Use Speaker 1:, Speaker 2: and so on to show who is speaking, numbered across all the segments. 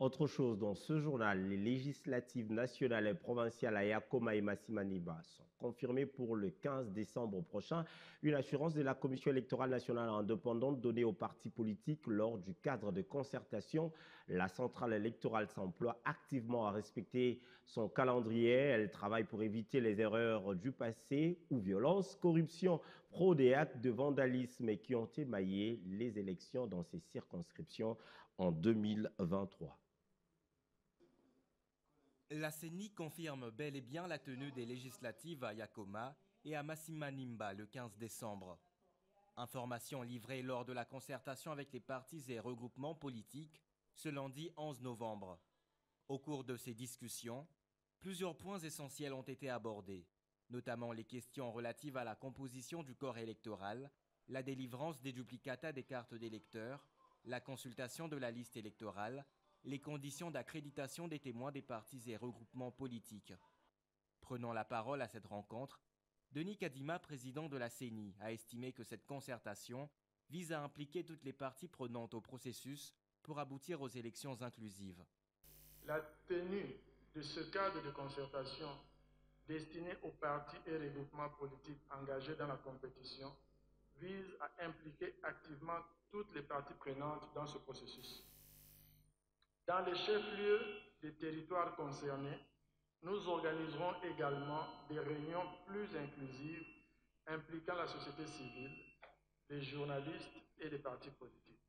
Speaker 1: Autre chose, dans ce journal, les législatives nationales et provinciales à Yakoma et Massimaniba sont confirmées pour le 15 décembre prochain. Une assurance de la Commission électorale nationale indépendante donnée aux partis politiques lors du cadre de concertation. La centrale électorale s'emploie activement à respecter son calendrier. Elle travaille pour éviter les erreurs du passé ou violences, corruption, fraude et actes de vandalisme qui ont émaillé les élections dans ces circonscriptions en 2023.
Speaker 2: La CENI confirme bel et bien la tenue des législatives à Yakoma et à Massimaniba le 15 décembre. Information livrée lors de la concertation avec les partis et regroupements politiques ce lundi 11 novembre. Au cours de ces discussions, plusieurs points essentiels ont été abordés, notamment les questions relatives à la composition du corps électoral, la délivrance des duplicata des cartes d'électeurs, la consultation de la liste électorale, les conditions d'accréditation des témoins des partis et regroupements politiques. Prenant la parole à cette rencontre, Denis Kadima, président de la CENI, a estimé que cette concertation vise à impliquer toutes les parties prenantes au processus pour aboutir aux élections inclusives.
Speaker 3: La tenue de ce cadre de concertation destiné aux partis et regroupements politiques engagés dans la compétition vise à impliquer activement toutes les parties prenantes dans ce processus. Dans les chefs-lieux des territoires concernés, nous organiserons également des réunions plus inclusives impliquant la société civile, les journalistes et les partis politiques.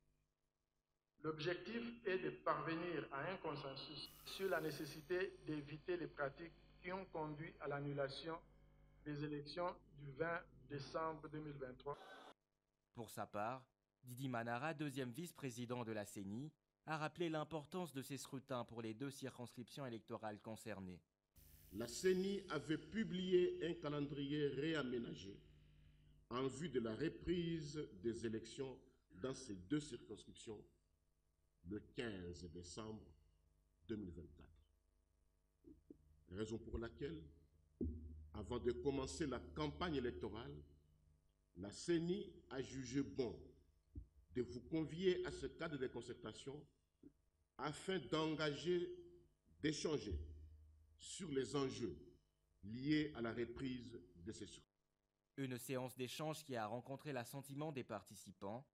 Speaker 3: L'objectif est de parvenir à un consensus sur la nécessité d'éviter les pratiques qui ont conduit à l'annulation des élections du 20 décembre 2023.
Speaker 2: Pour sa part, Didi Manara, deuxième vice-président de la CENI, a rappelé l'importance de ces scrutins pour les deux circonscriptions électorales concernées.
Speaker 4: La CENI avait publié un calendrier réaménagé en vue de la reprise des élections dans ces deux circonscriptions le 15 décembre 2024. Raison pour laquelle, avant de commencer la campagne électorale, la CENI a jugé bon de vous convier à ce cadre de concertation afin d'échanger sur les enjeux liés à la reprise de ces structures.
Speaker 2: Une séance d'échange qui a rencontré l'assentiment des participants